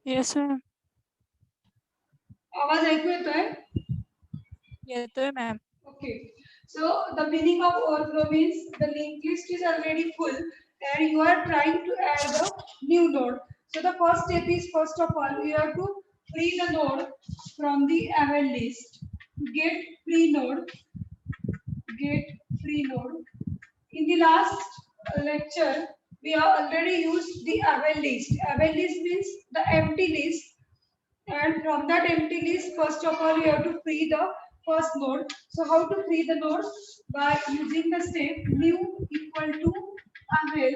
Yes ma'am. आवाज ऐकू येतोय? येतोय ma'am. Okay. So the meaning of overflow means the linked list is already full and you are trying to add the new node. So the first step is, first of all, you have to free the node from the avail list. Get free node. Get free node. In the last lecture, we have already used the avail list. Avail list means the empty list, and from that empty list, first of all, you have to free the first node. So how to free the node? By using the step new equal to avail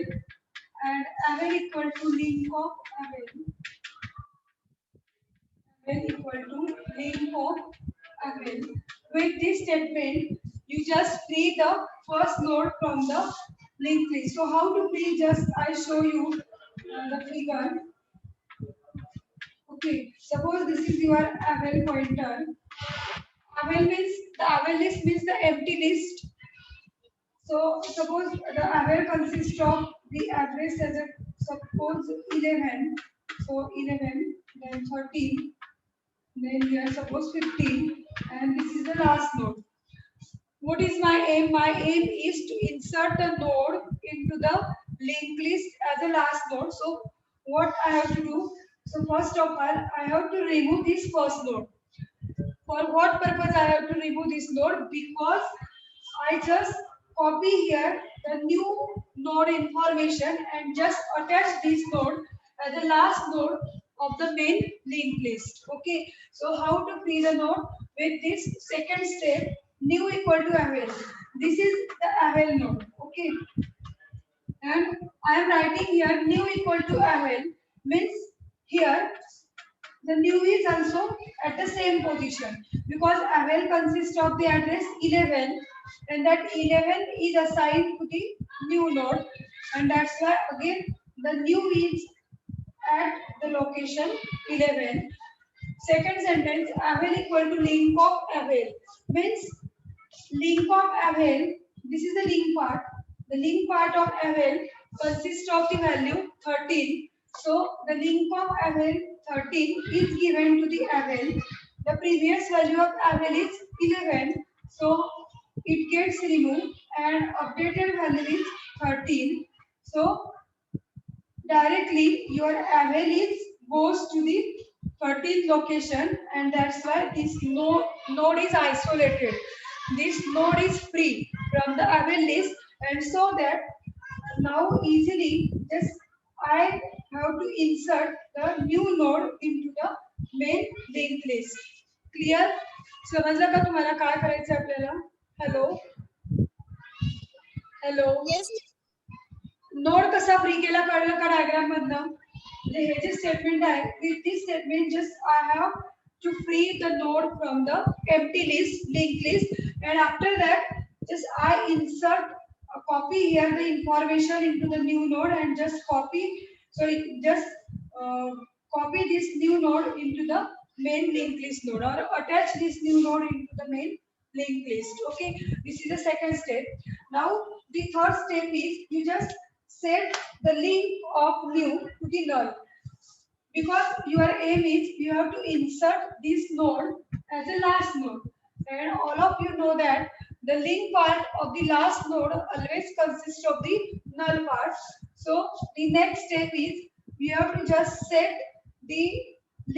and avail equal to link of avail. Avail equal to link of avail. With this statement, you just free the first node from the linked list. So how to free? Just I show you the figure. Okay, suppose this is your avail pointer. Avail means the avail list means the empty list. So suppose the avail consists of the address as a suppose 11. So 11, then 13, then here suppose 15, and this is the last node. What is my aim? My aim is to insert a node into the linked list as a last node. So what I have to do? So first of all, I have to remove this first node. For what purpose I have to remove this node? Because I just copy here the new node information and just attach this node as the last node of the main linked list. Okay. So how to free the node? With this second step, new equal to avail. This is the avail node. Okay. And I am writing here new equal to avail means here the new is also at the same position because avail consists of the address 11 and that 11 is assigned to the new node, and that's why again the new is at the location 11. Second sentence, avail equal to link of avail means link of avail, this is the link part. The link part of avail consists of the value 13. So the link of avail 13 is given to the avail. The previous value of avail is 11. So it gets removed and updated value is 13. So directly your avail is goes to the 13th location, and that's why this node is isolated. This node is free from the avail list, and so that now easily just I have to insert the new node into the main linked list. Clear? समजलं का तुम्हाला काय करायचं आपल्याला? Hello hello Yes. Node कसा free केला कळलं का डायग्राम मधनं हे जे स्टेटमेंट आहे with this statement just I have to free the node from the empty list link list and after that just I insert copy here the information into the new node and just copy copy this new node into the main linked list node or attach this new node into the main linked list. Okay, this is the second step. Now the third step is you just set the link of new to the null because your aim is you have to insert this node as a last node, and all of you know that the link part of the last node always consists of the null part. So the next step is you have to just set the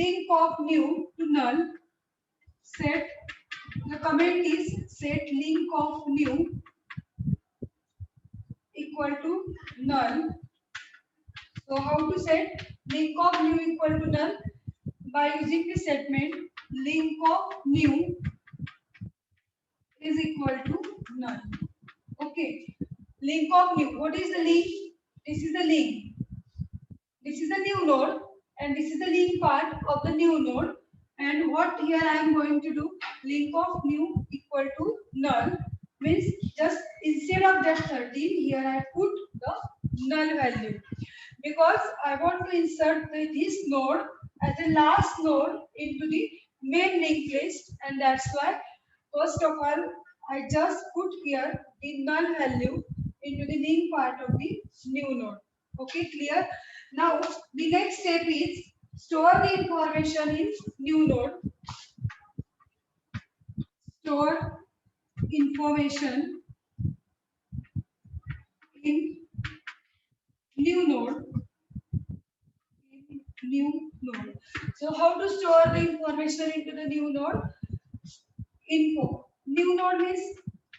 link of new to null. Set the command is set link of new equal to null. So how to set link of new equal to null? By using the statement link of new is equal to null. Okay. Link of new. What is the link? This is the link. This is the new node and this is the link part of the new node. And what here I am going to do? Link of new equal to null means just instead of just 13 here I put the null value because I want to insert this node as the last node into the main linked list, and that's why first of all I just put here the null value into the link part of the new node. Okay, clear? Now the next step is Store the information in new node. Store information in new node. New node. So how to store the information into the new node? Info. New node means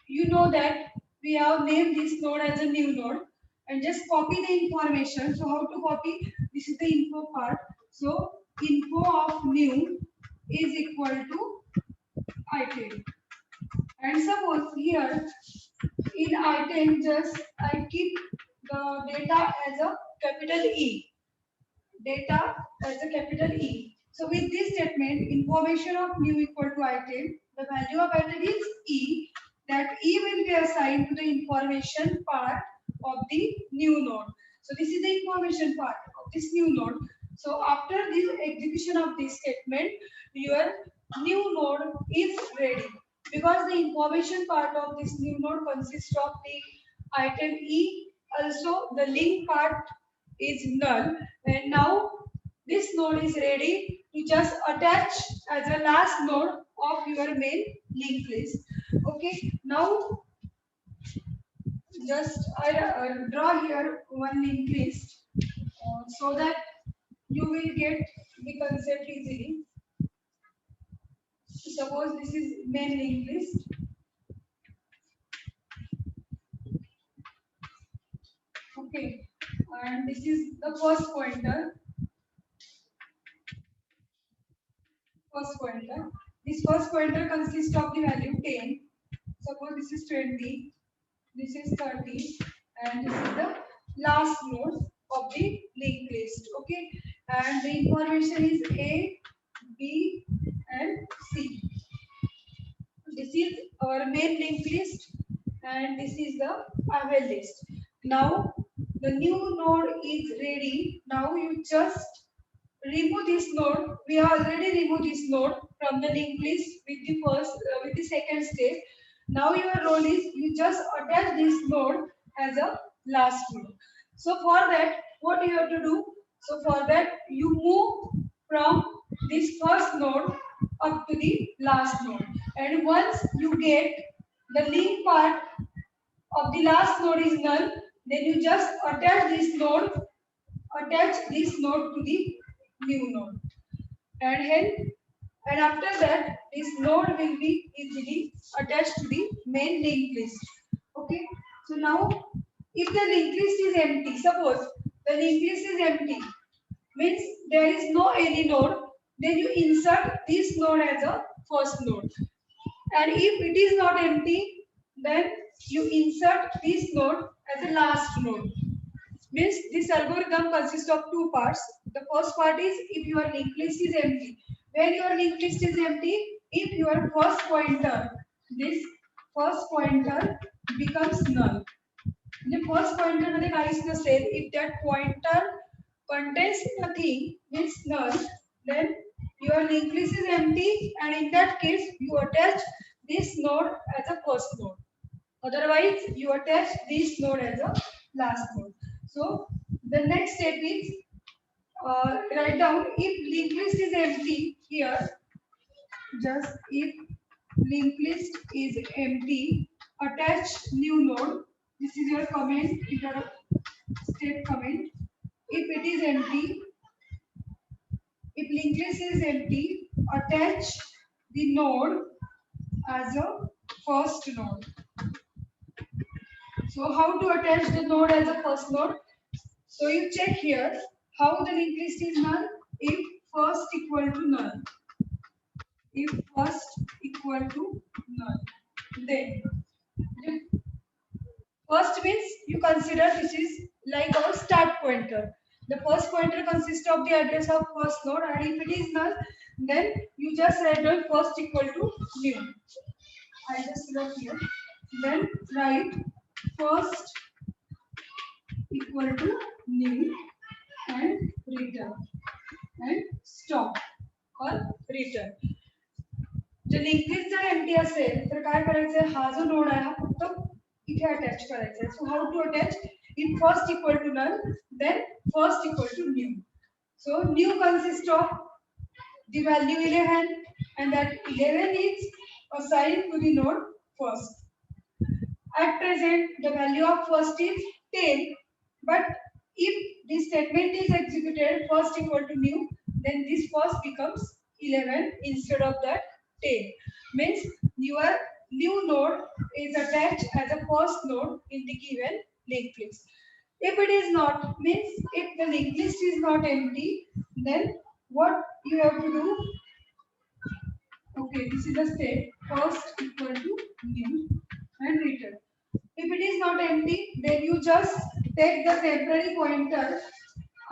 you know that we have named this node as a new node and just copy the information. So how to copy? This is the info part. So info of new is equal to item. And suppose here in item just I keep the data as a capital E. Data as a capital E. So with this statement, information of new equal to item, the value of item is E. That E will be assigned to the information part of the new node. So this is the information part of this new node. So after this execution of this statement, your new node is ready because the information part of this new node consists of the item E. Also, the link part is null, and now this node is ready to just attach as a last node of your main linked list. Okay, now just I draw here one linked list so that you will get the concept easily. Suppose this is main linked list. Okay, and this is the first pointer. First pointer. This first pointer consists of the value 10. Suppose this is 20, this is 30, and this is the last node of the linked list. Okay, and the information is A, B, and C. This is our main linked list, and this is the Abel list. Now the new node is ready. Now you just remove this node. We have already removed this node from the linked list with the with the second step. Now your role is you just attach this node as a last node. So for that, what you have to do? So for that, you move from this first node up to the last node. And once you get the link part of the last node is null, then you just attach this node to the new node. And hence, and after that, this node will be easily attached to the main linked list. Okay. So now, if the linked list is empty, suppose the linked list is empty, means there is no any node, then you insert this node as a first node. And if it is not empty, then you insert this node as a last node. Means this algorithm consists of two parts. The first part is if your linked list is empty. When your linked list is empty, if your first pointer, this first pointer becomes null. The first pointer मध्ये काहीच नसेल, if that pointer contains nothing, means null, then your linked list is empty, and in that case you attach this node as a first node. Otherwise, you attach this node as a last node. So the next step is write down if linked list is empty here. Just if linked list is empty, attach new node. This is your comment, your step comment. If it is empty, if linked list is empty, attach the node as a first node. So how to attach the node as a first node? So you check here how the linked list is null if first equal to null. If first equal to null, then first means you consider this is like our start pointer. The first pointer consists of the address of first node, and if it is null, then you just write down first equal to new. I just wrote here. Then write first equal to new and return and stop or return. जर link list जर empty असेल तर काय करायचं, हा जो node आहे हा फक्त इथे अटॅच करायचा आहे. So how to attach in first equal to null, then first equal to new. So new consists of the value 11 and that 11 is assigned to the node first. At present, the value of first is 10, but if this statement is executed first equal to new, then this first becomes 11 instead of that 10. Means your new node is attached as a first node in the given linked list. If it is not, means if the linked list is not empty, then what you have to do? Okay, this is the state first equal to new and return. If it is not empty, then you just take the temporary pointer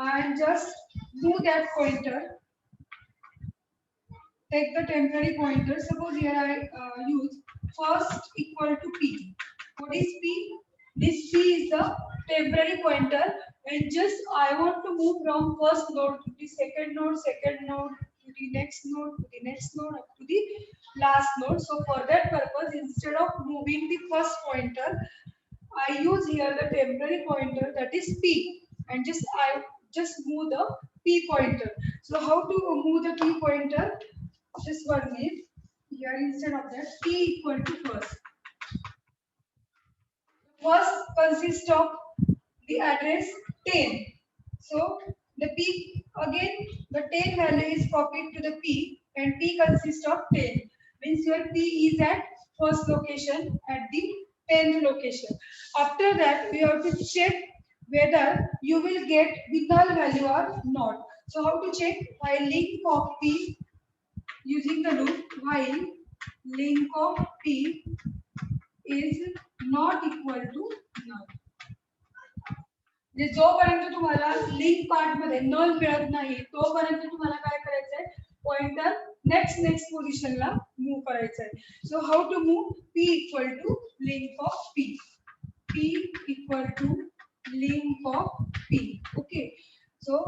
and just move that pointer. Take the temporary pointer. Suppose here I use first equal to p. What is p? This p is the temporary pointer, and just I want to move from first node to the second node to the next node to the next node up to the last node. So for that purpose, instead of moving the first pointer, I use here the temporary pointer, that is p, and I just move the p pointer. So how to move the p pointer? Just 1 minute. Here instead of that, p equal to first. First consists of the address 10. So the p again, the 10 value is copied to the p, and p consists of 10. Means your p is at first location at the 10th location. After that, we have to check whether you will get the null value or not. So how to check? While link of p using the loop, while link of p is not equal to null. जोपर्यंत तुम्हाला link part मध्ये नल मिळत नाही तोपर्यंत तुम्हाला काय करायचंय pointer next पोझिशनला मूव करायचंय so how to move p equal to link of p equal to link of p okay so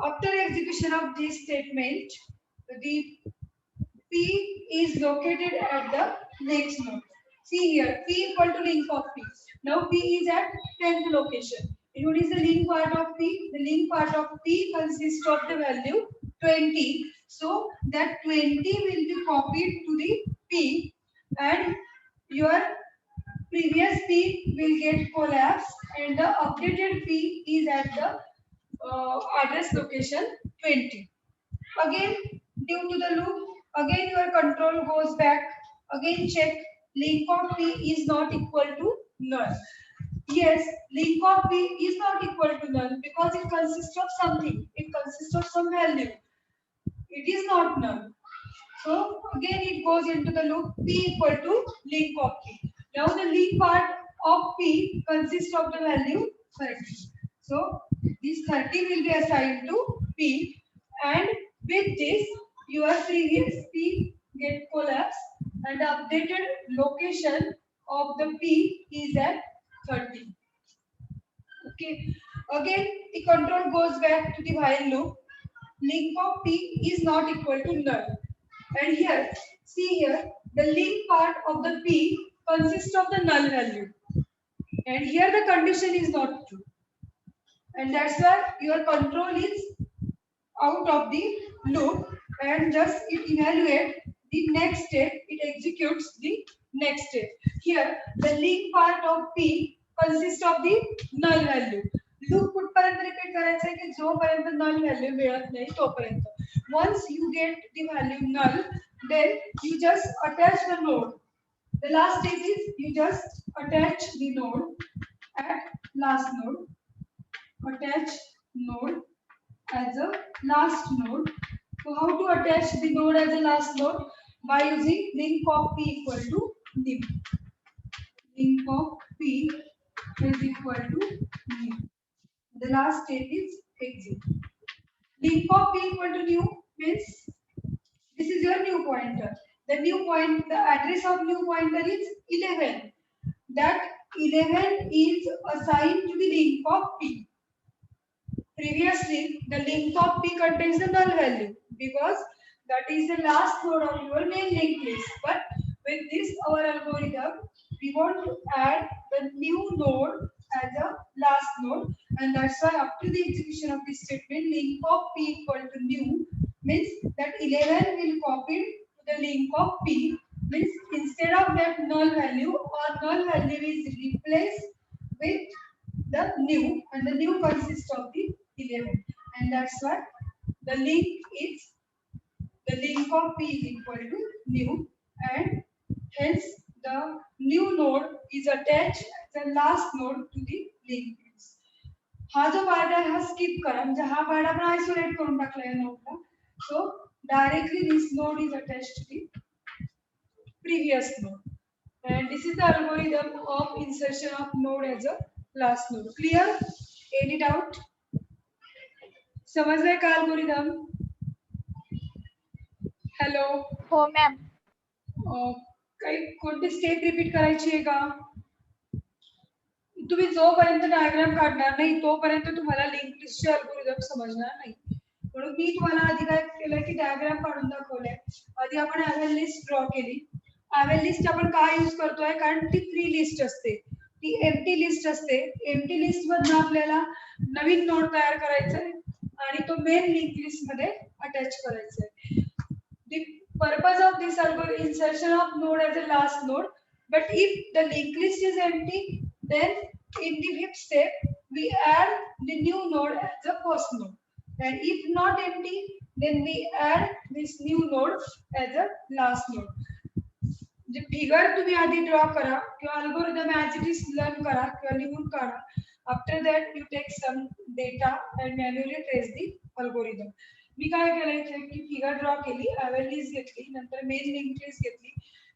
after execution of this statement the p is located at the next node. See here, p equal to link of p. Now p is at 10th location. And what is the link part of p? The link part of p consists of the value 20. So that 20 will be copied to the p, and your previous p will get collapsed, and the updated p is at the address location 20. Again, due to the loop, again your control goes back. Again check link of p is not equal to null. Yes, link of p is not equal to null because it consists of something. It consists of some value. It is not null. So again it goes into the loop p equal to link of p. Now the link part of p consists of the value 30. So this 30 will be assigned to p, and with this your previous p get collapsed and the updated location of the p is at 30. Okay. Again the control goes back to the while loop. Link of p is not equal to null. And here, see here, the link part of the p consists of the null value. And here the condition is not true. And that's why your control is out of the loop, and just it evaluates the next step, it executes the next step. Here, the link part of p consists of the null value. Loop कुठपर्यंत repeat करायचं आहे की जोपर्यंत नल value मिळत नाही तोपर्यंत. Once you get the value null, then you just attach the node. The last step is you just attach the node at last node. Attach node as a last node. So how to attach the node as a last node? By using link of p equal to new. Link of p is equal to new. The last step is exit. Link of p equal to new means this is your new pointer. The address of new pointer is 11. That 11 is assigned to the link of p. Previously, the link of p contains the null value because that is the last node of your main linked list. But with this our algorithm, we want to add the new node as a last node. and that's why after the execution of this statement, link of p equal to new means that 11 will copy to the link of p, means instead of that null value or null value is replaced with the new, and the new consists of the 11, and that's why the link of p is equal to new, and hence the new node is attached as the last node to the linked list. हा जो part आहे हा skip करा, म्हणजे हा part आपण isolate करून टाकला या नोडला. So directly this node is attached to the previous node, and this is the algorithm of insertion of node as a last node. Clear? Any doubt? समझ रहे का algorithm? Hello. हो मॅम. काही कोणती स्टेप रिपीट करायची आहे का? तुम्ही जोपर्यंत डायग्राम काढणार नाही तोपर्यंत तुम्हाला लिंक लिस्टचे अल्गोरिदम समजणार नाही. म्हणून मी तुम्हाला आधी काय केलं की डायग्राम काढून दाखवलंय. आधी आपण ॲव्हल लिस्ट ड्रॉ केली. ॲव्हल लिस्ट आपण काय यूज करतोय, कारण ती फ्री लिस्ट असते, ती एम्प्टी लिस्ट असते. एम्प्टी लिस्ट मधून आपल्याला नवीन नोड तयार करायचा आहे आणि तो मेन लिंक लिस्ट मध्ये अटॅच करायचा आहे. The purpose of this algorithm insertion of node as a last node, but if the linked list is empty, then in the fifth step we add the new node as the first node, and if not empty, then we add this new node as a last node. जे figure तुम्ही आधी draw करा किंवा algorithm as it is learn करा किंवा लिहून काढा. After that you take some data and manually trace the algorithm. मी काय केलं की फिगर ड्रॉ केली, ॲव्हल लिस्ट घेतली, नंतर मेन लिंक लिस्ट घेतली,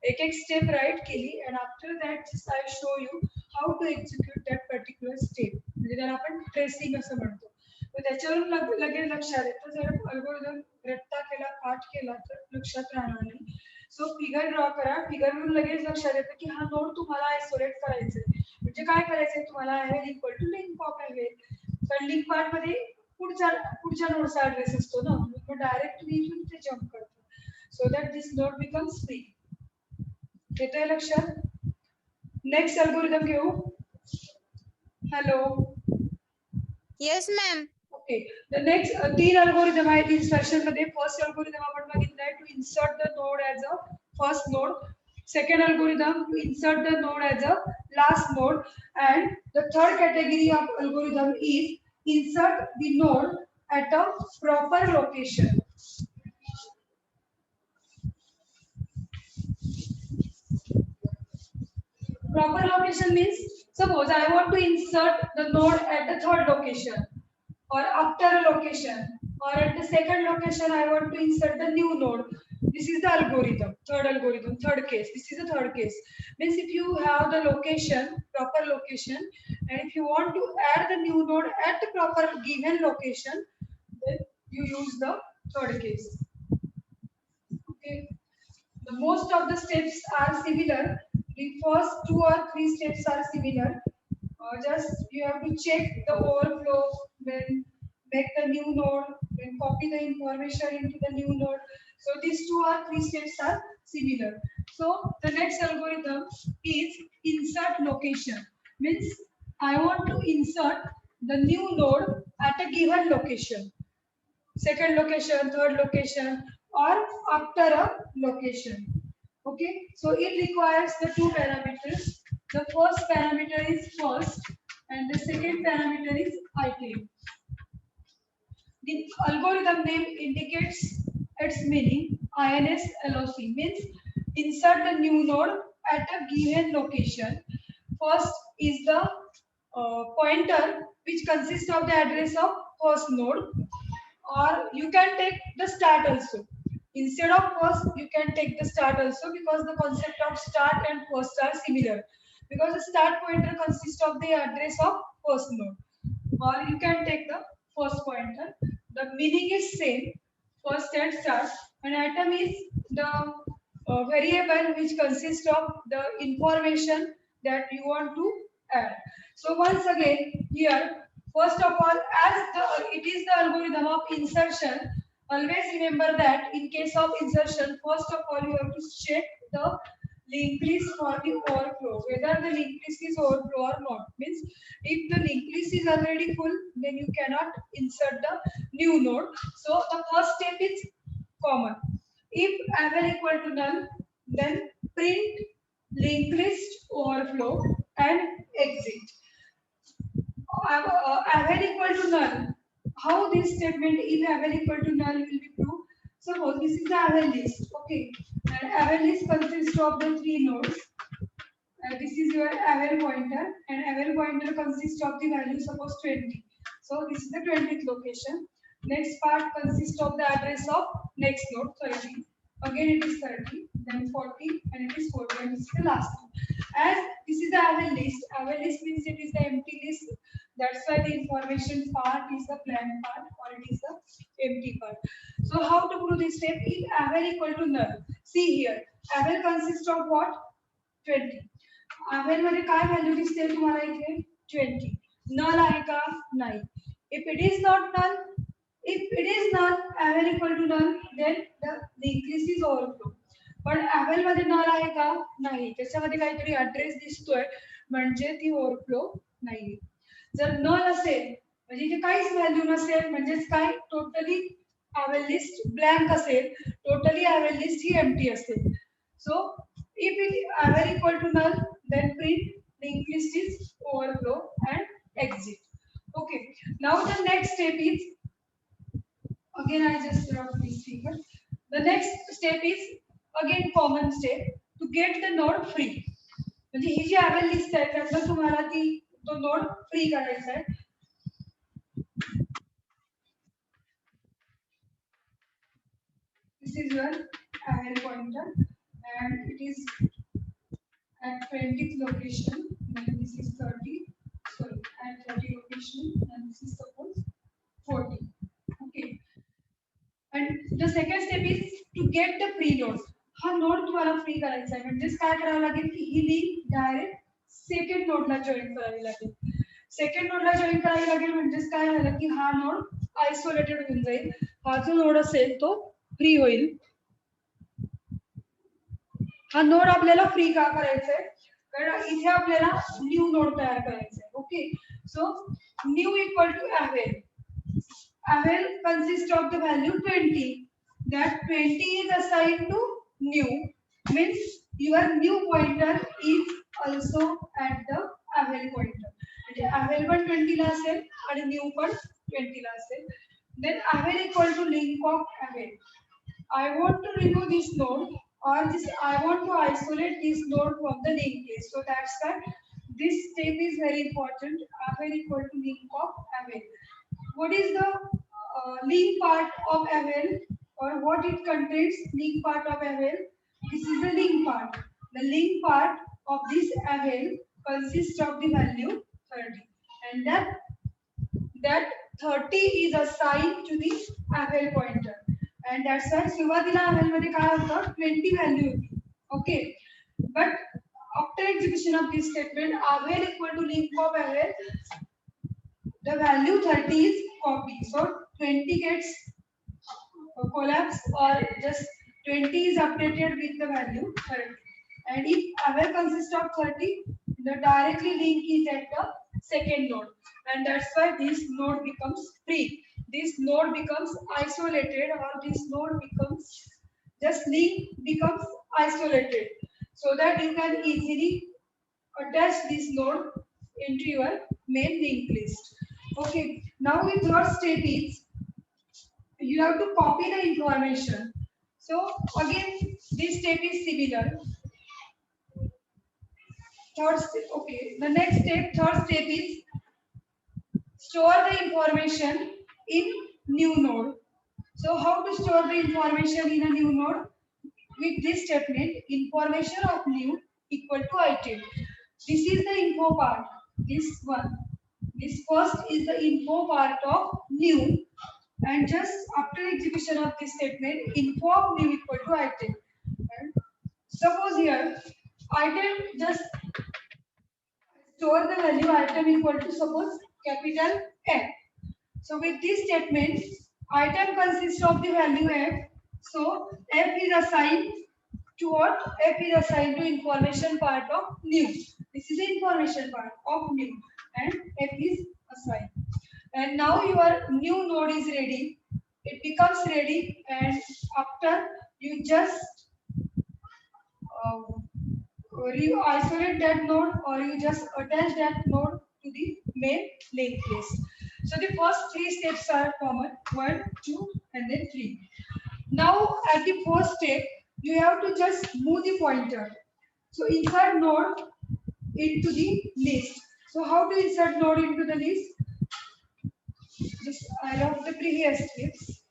एक एक स्टेप राईट केली, and after that I show you how to execute that particular step, म्हणजे त्याला आपण ट्रेसिंग असं म्हणतो. तर त्याच्यावरून लगेच लक्षात येतं. जर अल्गोरिदम रट्टा केला, पाठ केला तर लक्षात राहणार नाही. सो फिगर ड्रॉ करा, फिगरवरून लगेच लक्षात येतं की हा नोड तुम्हाला आयसोलेट करायचा आहे. म्हणजे काय करायचंय तुम्हाला, ॲव्हल इक्वल टू लिंक ऑफ ॲव्हल. तर लिंक पार्ट मध्ये पुढच्या नोडचा ऍड्रेस असतो ना, मग डायरेक्ट तुम्ही इथून ते जम्प करतो, so that this node becomes free. येतोय लक्षात? नेक्स्ट अल्गोरिदम घेऊ. Hello. Yes ma'am. Okay, the next 3 algorithm आहेत इन्सर्शन मध्ये. फर्स्ट अल्गोरिदम आपण बघितलाय to insert the node as a first node. Second algorithm to insert the node as a last node, and the third category of algorithm is insert the node at a proper location. Proper location means, suppose I want to insert the node at the third location or after a location, or at the second location I want to insert the new node. This is the algorithm, third case. This is the third case. Means if you have the location, proper location, and if you want to add the new node at the proper given location, then you use the third case. Okay. The most of the steps are similar. The first 2 or 3 steps are similar. Just you have to check the overflow, then make the new node, then copy the information into the new node. So these 2 or 3 steps are similar. So the next algorithm is insert location. Means I want to insert the new node at a given location, second location, third location, or after a location. Okay, so it requires the 2 parameters. The first parameter is first, and the second parameter is item. The algorithm name indicates its meaning. INSLOC means insert the new node at a given location. First is the pointer, which consists of the address of first node, or you can take the start also. Instead of first, you can take the start also, because the concept of start and first are similar. Because the start pointer consists of the address of first node, or you can take the first pointer. The meaning is same, first and start. And item is the variable which consists of the information that you want to add. So once again here, first of all, as it is the algorithm of insertion, always remember that in case of insertion, first of all you have to check the linked list for the overflow, whether the linked list is overflow or not. Means if the linked list is already full, then you cannot insert the new node. So the first step is common. If avel equal to null, then print linked list overflow and exit. Avel equal to null. How this statement if avel equal to null will be proved? Suppose this is the avel list, okay, and avel list consists of the three nodes. This is your avel pointer, and avel pointer consists of the value suppose 20. So this is the 20th location. Next part consists of the address of next node 30. Again it is 30, then 40, and it is 40, and this is the last one. As this is the avel list means it is the empty list. That's why the information part is the blank part or it is the empty part. So how to prove this step? If avel equal to null. See here, avel consists of what? 20. avel मध्ये काय value दिसते तुम्हाला इथे 20. नल आहे का? नाही. If it is not null, if it is null, avel equal to null, then the linked list is overflow. पण avel मध्ये null आहे का? नाही. त्याच्यामध्ये काहीतरी ऍड्रेस दिसतोय म्हणजे ती ओव्हरफ्लो नाही. जर null असेल म्हणजे इथे काहीच व्हॅल्यू नसेल म्हणजेच काय टोटली avel list blank असेल, टोटली avel list ही empty असेल. So if it avel equal to null, then print linked list is overflow and exit. Okay. Now the next step is, again I just wrote this figure. The next step is again common step to get the node free. म्हणजे ही जी avel list आहे त्यातलं तुम्हाला ती तो node free करायचा आहे. This is your avel pointer and it is at 20th location, then this is 30, sorry, at 30 location, and this is suppose 40. Okay. And the second step is to get the free node. हा node तुम्हाला free करायचा आहे म्हणजेच काय करावं लागेल की ही link direct second नोडला join करावी लागेल. सेकंड नोडला जॉईन करावी लागेल म्हणजेच काय झालं की हा नोड आयसोलेटेड होऊन जाईल. हा जो नोड असेल तो फ्री होईल. हा नोड आपल्याला फ्री का करायचा आहे? कारण इथे आपल्याला न्यू नोड तयार करायचा आहे. Okay. So new equal to avel. Avel consists of the value 20. That 20 is assigned to new. Means your new pointer is also at the avel pointer. म्हणजे avel पण 20 ला असेल आणि new पण 20 ला असेल. Then avel equal to link of avel. I want to remove this node or this I want to isolate this node from the linked list. So that's why this step is very important. Avel equal to link of avel. What is the link part of avel or what it contains? Link part of avel. This is the link part. The link part of this avel consists of the value 30, and that 30 is assigned to the avel pointer. And that's why सुरुवातीला avel मध्ये काय होतं 20 value होती. Okay. But after execution of this statement, avel equal to link of avel, the value 30 is copied. So 20 gets collapsed or just 20 is updated with the value 30. And if avel consists of 30, the directly link is at the second node. And that's why this node becomes free. This node becomes isolated or this node becomes just link becomes isolated so that you can easily attach this node into your main linked list. Okay, now the third step is you have to copy the information. So again, this step is similar. Third step, okay. The next step, third step is store the information in new node. So how to store the information in a new node? With this statement, information of new equal to item. This is the info part. This one. This first is the info part of new, and just after execution of this statement, info of new equal to item. And suppose here item just store the value item equal to suppose capital F. So with this statement, item consists of the value F. So F is assigned to what? F is assigned to information part of new. This is the information part of new, and F is assigned. And now your new node is ready. It becomes ready, and after you just uh, you isolate that node or you just attach that node to the main linked list. So the first three steps are common: one, two, and then three. Now at the first step, you have to just move the pointer. So insert node into the list. So how to insert node into the list? Just I love the previous steps.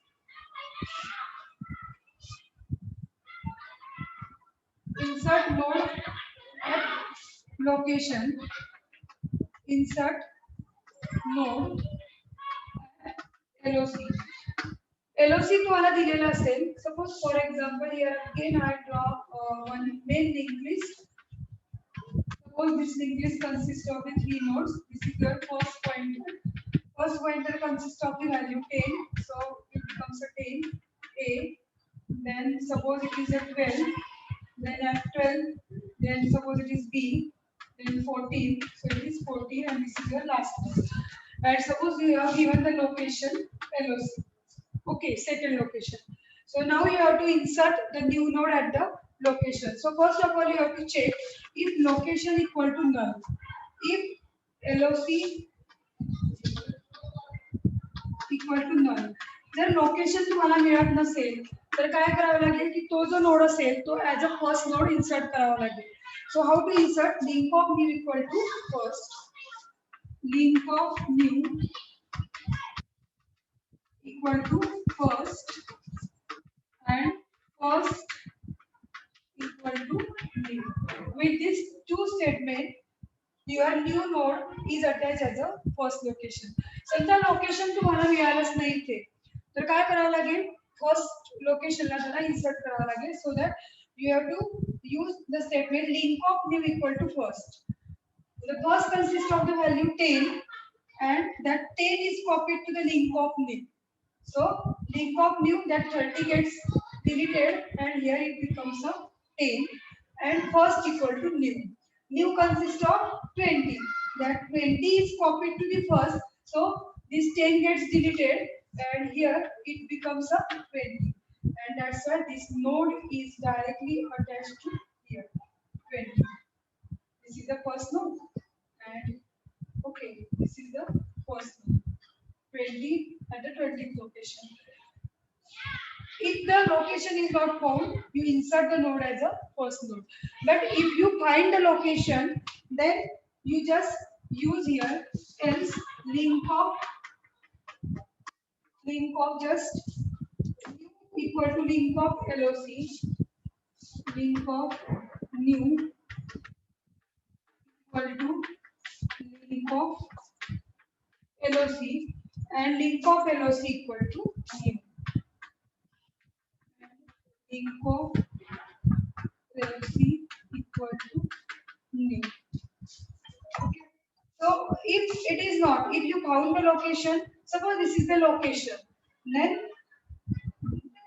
Insert node at location. Insert node LOC. LOC तुम्हाला दिलेला असेल. Suppose for example here again I draw one main linked list. Suppose this linked list consists of the three nodes. This is your first pointer. First pointer consists of the value 10, so it becomes a 10 A. Then suppose it is a 12, then at 12, then suppose it is B, then 14, so it is 14, and this is your last one. And suppose you have given the location LOC. Okay, second location. So now you have to insert the new node at the location. So first of all, you have to check if location equal to null. If LOC equal to null. जर location तुम्हाला मिळत नसेल तर काय करावं लागेल की तो जो नोड असेल तो as a first node insert करावा लागेल. So how to insert? Link of new equal to first. Link of new equal to first and first equal to new. With this two statement, your new node is attached as a first location. समजा location तुम्हाला मिळालंच नाही इथे तर काय करावं लागेल? First लोकेशनला त्याला इन्सर्ट करावं लागेल. So that you have to use the statement link of new equal to first. The first consists of the value 10 and that 10 is copied to the link of new. So link of new, that 30 gets deleted and here it becomes a 10 and first equal to new. New consists of 20. That 20 is copied to the first. So this 10 gets deleted and here it becomes a 20. And that's why this node is directly attached to here 20. This is the first node and okay, this is the first node 20 at the 20th location. If the location is not found, you insert the node as a first node. But if you find the location, then you just use here else link of just equal to link of LOC, link of new equal to link of LOC and link of LOC equal to new. Link of LOC equal to new. Okay. So if it is not, if you found the location, suppose this is the location, then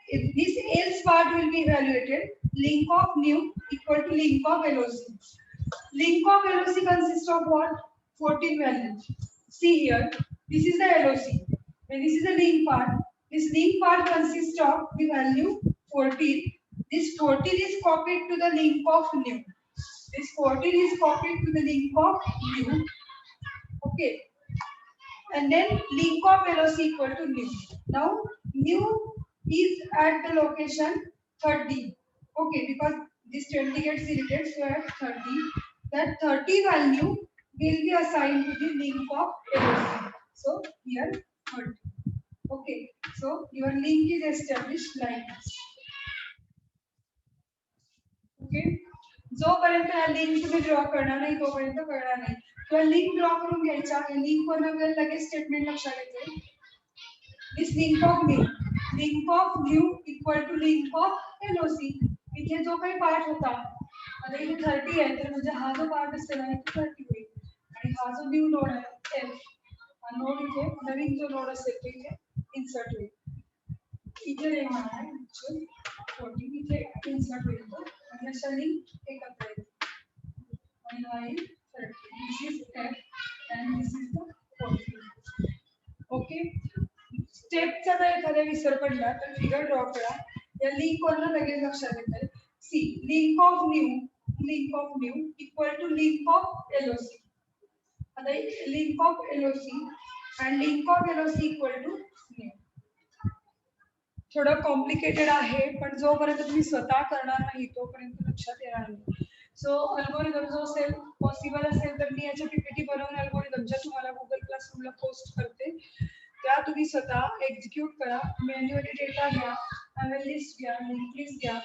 if this else part will be evaluated, link of new equal to link of LOC. Link of LOC consists of what? 14 values. See here, this is the LOC and this is the link part. This link part consists of the value 14. This 14 is copied to the link of new. This 14 is copied to the link of new. Okay. And then link of LOC equal to new. Now new is at the location 30. Okay, because this 20 gets deleted, so at 30. That 30 value will be assigned to the link of LOC. So here 30. Okay, so your link is established like this. Okay. जोपर्यंत हा link तुम्ही draw करणार नाही तोपर्यंत कळणार नाही. किंवा link draw करून घ्यायचा लिंक वर आपल्याला लगेच स्टेटमेंट लक्षात येते. This link of new equal to link of LOC. इथे जो काही पार्ट होता आता इथे 30 आहे तर म्हणजे हा जो पार्ट असेल आहे तो 30 होईल आणि हा जो न्यू नोड आहे F हा नोड इथे नवीन जो नोड असेल तो इथे इन्सर्ट होईल. इथे नाही म्हणा ऍक्च्युअली 40 इथे इन्सर्ट होईल तो आणि अशा लिंक एकत्र आहेत आणि हा एक this is F and this is the fourth link. Okay, स्टेपचा जर एखादा विसर पडला तर फिगर ड्रॉ करा. या लिंक वरनं लगेच लक्षात येतं. See link of new equal to link of LOC. आता link of LOC and link of LOC equal to new. थोडं कॉम्प्लिकेटेड आहे पण जोपर्यंत तुम्ही स्वतः करणार नाही तोपर्यंत लक्षात येणार नाही. सो अल्गोरिदम जो असेल पॉसिबल असेल तर मी याच्या पीपीटी बनवून अल्गोरिदमच्या तुम्हाला गुगल क्लासरूमला पोस्ट करते. त्या तुम्ही स्वतः एक्झिक्यूट करा. मॅन्युअली डेटा घ्या, अवेल लिस्ट घ्या, लिंक लिस्ट घ्या.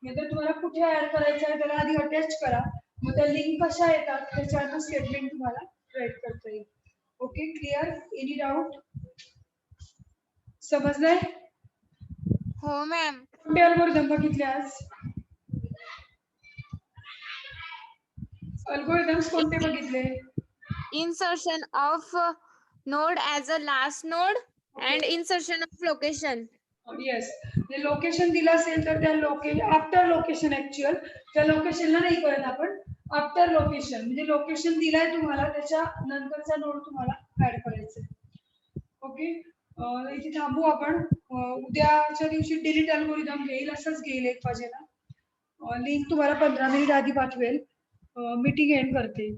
नंतर तुम्हाला कुठे ऍड करायचं आहे त्याला आधी अटॅच करा. मग त्या लिंक कशा येतात त्याच्यावर स्टेटमेंट तुम्हाला राईट करता येईल. Okay, clear? Any doubt? समजलंय? हो मॅम. कुठे अल्गोरिदम बघितले आज? अल्गोरिदम्स कोणते बघितले? Insertion of node as a last node and insertion of location. Yes, location दिलं असेल तर त्या आफ्टर लोकेशन ऍक्च्युअल त्या लोकेशनला नाही करत आपण. आफ्टर लोकेशन म्हणजे लोकेशन दिलाय तुम्हाला त्याच्या नंतरचा नोड तुम्हाला ऍड करायचा आहे. ओके, इथे थांबू आपण. उद्याच्या दिवशी डिलीट अल्गोरिदम घेईल, असंच घेईल 1 वाजेला. लिंक तुम्हाला 15 मिनिट आधी पाठवेल. मीटिंग एंड करते.